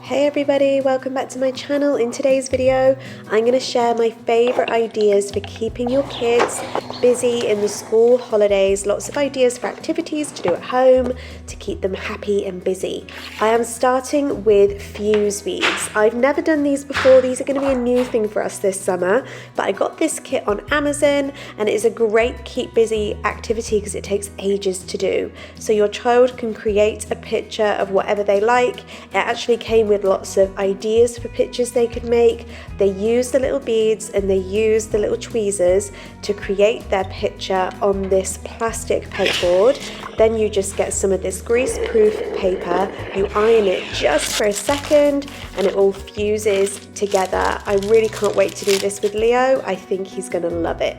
Hey everybody, welcome back to my channel. In today's video, I'm going to share my favourite ideas for keeping your kids busy in the school holidays. Lots of ideas for activities to do at home to keep them happy and busy. I am starting with fuse beads. I've never done these before. These are going to be a new thing for us this summer, but I got this kit on Amazon and it is a great keep busy activity because it takes ages to do. So your child can create a picture of whatever they like. It actually came with lots of ideas for pictures they could make. They use the little beads and they use the little tweezers to create their picture on this plastic pegboard. Then you just get some of this grease-proof paper, you iron it just for a second and it all fuses together. I really can't wait to do this with Leo. I think he's gonna love it.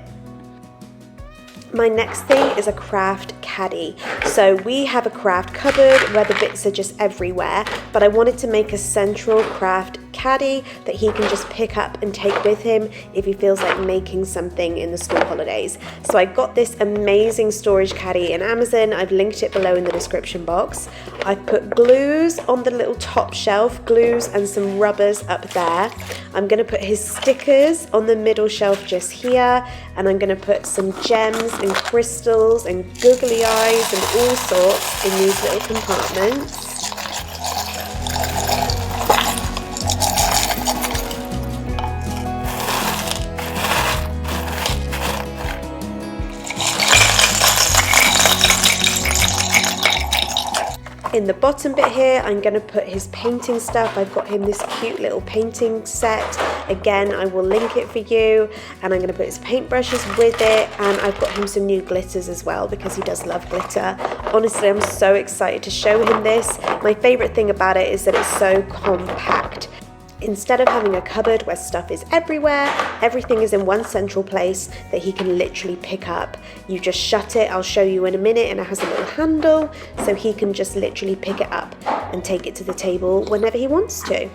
My next thing is a craft caddy. So we have a craft cupboard where the bits are just everywhere, but I wanted to make a central craft caddy that he can just pick up and take with him if he feels like making something in the school holidays. So I got this amazing storage caddy in Amazon. I've linked it below in the description box. I've put glues on the little top shelf, glues and some rubbers up there. I'm going to put his stickers on the middle shelf just here, and I'm going to put some gems and crystals and googly eyes and all sorts in these little compartments. In the bottom bit here, I'm going to put his painting stuff. I've got him this cute little painting set. Again, I will link it for you. And I'm going to put his paintbrushes with it. And I've got him some new glitters as well because he does love glitter. Honestly, I'm so excited to show him this. My favorite thing about it is that it's so compact. Instead of having a cupboard where stuff is everywhere, everything is in one central place that he can literally pick up. You just shut it, I'll show you in a minute, and it has a little handle so he can just literally pick it up and take it to the table whenever he wants to.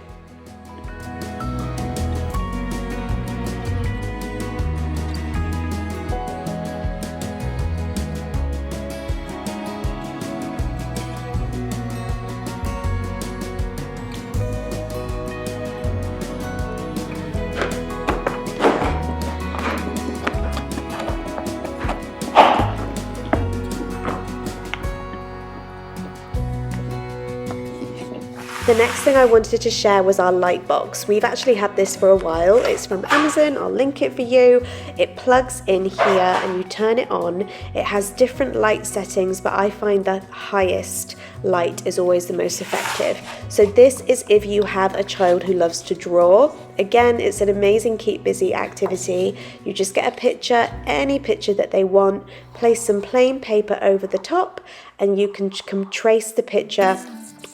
The next thing I wanted to share was our light box. We've actually had this for a while. It's from Amazon, I'll link it for you. It plugs in here and you turn it on. It has different light settings, but I find the highest light is always the most effective. So this is if you have a child who loves to draw. Again, it's an amazing keep busy activity. You just get a picture, any picture that they want, place some plain paper over the top, and you can trace the picture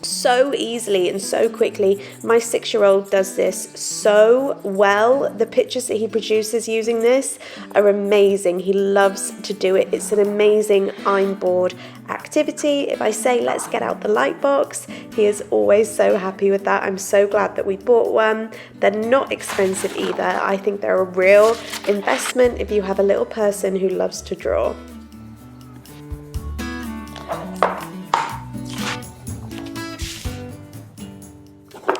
so easily and so quickly. My 6-year-old does this so well. The pictures that he produces using this are amazing. He loves to do it. It's an amazing I'm bored activity. If I say let's get out the light box, he is always so happy with that. I'm so glad that we bought one. They're not expensive either. I think they're a real investment if you have a little person who loves to draw.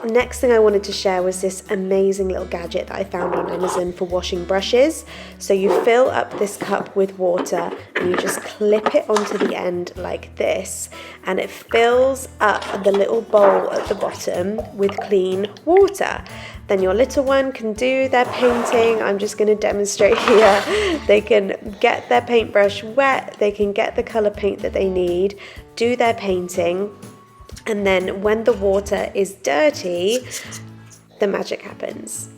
Next thing I wanted to share was this amazing little gadget that I found on Amazon for washing brushes. So you fill up this cup with water and you just clip it onto the end like this, and it fills up the little bowl at the bottom with clean water. Then your little one can do their painting. I'm just going to demonstrate here. They can get their paintbrush wet, they can get the colour paint that they need, do their painting. And then when the water is dirty, the magic happens.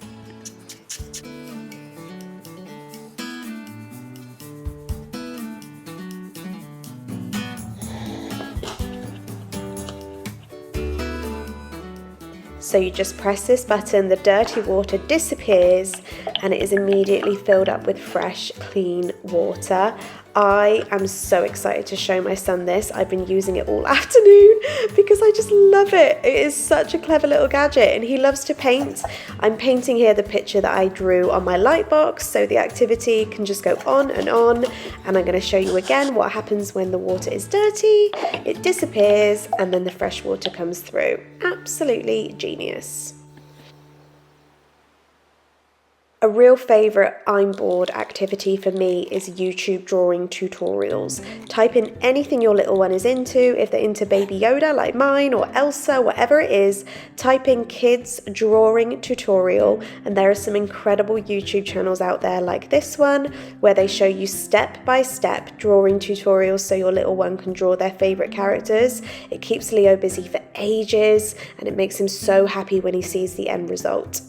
So you just press this button, the dirty water disappears and it is immediately filled up with fresh, clean water. I am so excited to show my son this. I've been using it all afternoon because I just love it. It is such a clever little gadget and he loves to paint. I'm painting here the picture that I drew on my light box, so the activity can just go on. And I'm going to show you again what happens when the water is dirty. It disappears and then the fresh water comes through. Absolutely genius. A real favourite I'm bored activity for me is YouTube drawing tutorials. Type in anything your little one is into. If they're into Baby Yoda like mine or Elsa, whatever it is, type in kids drawing tutorial and there are some incredible YouTube channels out there like this one where they show you step by step drawing tutorials so your little one can draw their favourite characters. It keeps Leo busy for ages and it makes him so happy when he sees the end result.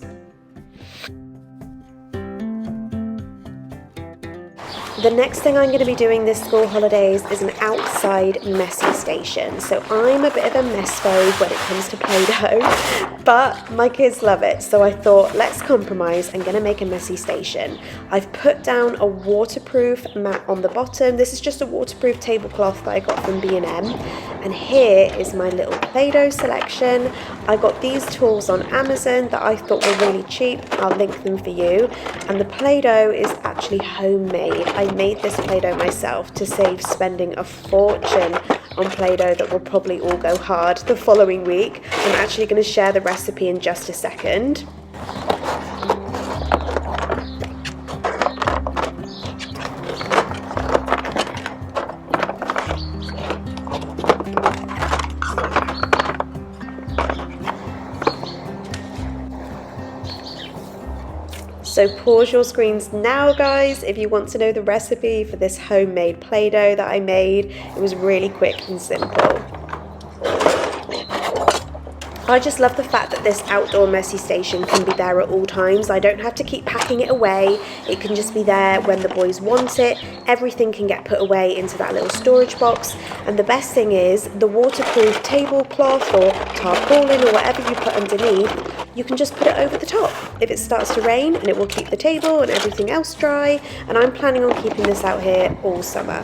The next thing I'm going to be doing this school holidays is an outside messy station. So I'm a bit of a mess phobe when it comes to Play-Doh, but my kids love it. So I thought, let's compromise. I'm going to make a messy station. I've put down a waterproof mat on the bottom. This is just a waterproof tablecloth that I got from B&M. And here is my little Play-Doh selection. I got these tools on Amazon that I thought were really cheap. I'll link them for you. And the Play-Doh is actually homemade. I made this Play-Doh myself to save spending a fortune on Play-Doh that will probably all go hard the following week. I'm actually going to share the recipe in just a second. So pause your screens now, guys, if you want to know the recipe for this homemade Play-Doh that I made. It was really quick and simple. I just love the fact that this outdoor messy station can be there at all times. I don't have to keep packing it away. It can just be there when the boys want it. Everything can get put away into that little storage box. And the best thing is the waterproof tablecloth or tarpaulin or whatever you put underneath, you can just put it over the top if it starts to rain, and it will keep the table and everything else dry. And I'm planning on keeping this out here all summer.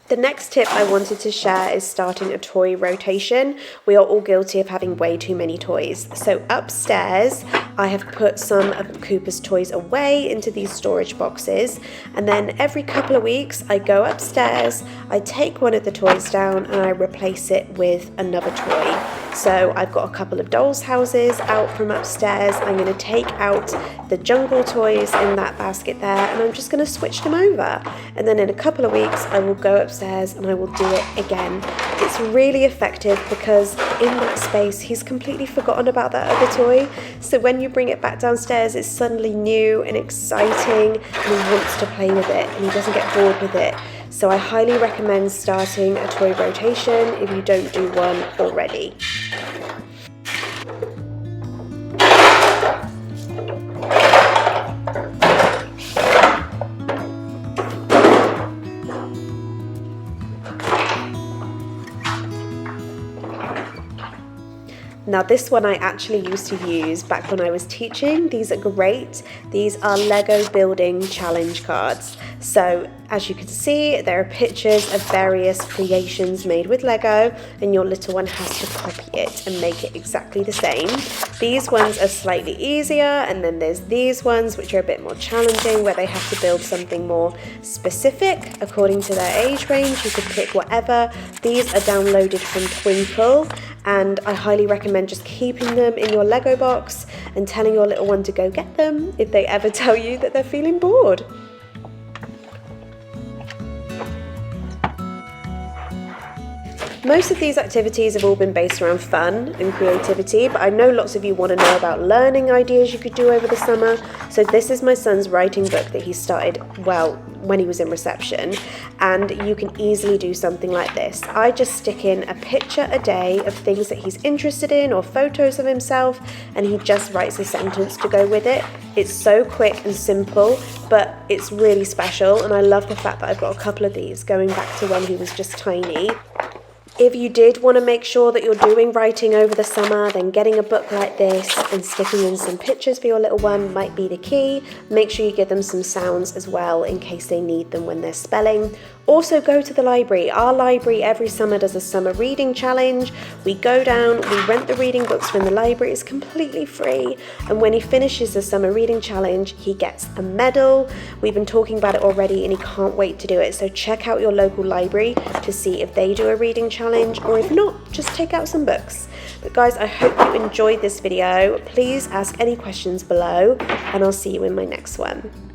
The next tip I wanted to share is starting a toy rotation. We are all guilty of having way too many toys. So upstairs, I have put some of Cooper's toys away into these storage boxes. And then every couple of weeks, I go upstairs, I take one of the toys down and I replace it with another toy. So I've got a couple of dolls' houses out from upstairs. I'm going to take out the jungle toys in that basket there and I'm just going to switch them over. And then in a couple of weeks, I will go upstairs and I will do it again. It's really effective because in that space, he's completely forgotten about that other toy. So when you bring it back downstairs, it's suddenly new and exciting and he wants to play with it and he doesn't get bored with it. So I highly recommend starting a toy rotation if you don't do one already. Now this one I actually used to use back when I was teaching. These are great. These are Lego building challenge cards. So as you can see, there are pictures of various creations made with Lego and your little one has to copy it and make it exactly the same. These ones are slightly easier and then there's these ones which are a bit more challenging where they have to build something more specific according to their age range. You could pick whatever. These are downloaded from Twinkle and I highly recommend just keeping them in your Lego box and telling your little one to go get them if they ever tell you that they're feeling bored. Most of these activities have all been based around fun and creativity, but I know lots of you want to know about learning ideas you could do over the summer. So this is my son's writing book that he started, well, when he was in reception, and you can easily do something like this. I just stick in a picture a day of things that he's interested in or photos of himself, and he just writes a sentence to go with it. It's so quick and simple, but it's really special, and I love the fact that I've got a couple of these going back to when he was just tiny. If you did want to make sure that you're doing writing over the summer, then getting a book like this and sticking in some pictures for your little one might be the key. Make sure you give them some sounds as well in case they need them when they're spelling. Also, go to the library. Our library every summer does a summer reading challenge. We go down, we rent the reading books from the library. It's completely free. And when he finishes the summer reading challenge, he gets a medal. We've been talking about it already and he can't wait to do it. So check out your local library to see if they do a reading challenge, or if not, just take out some books. But guys, I hope you enjoyed this video. Please ask any questions below and I'll see you in my next one.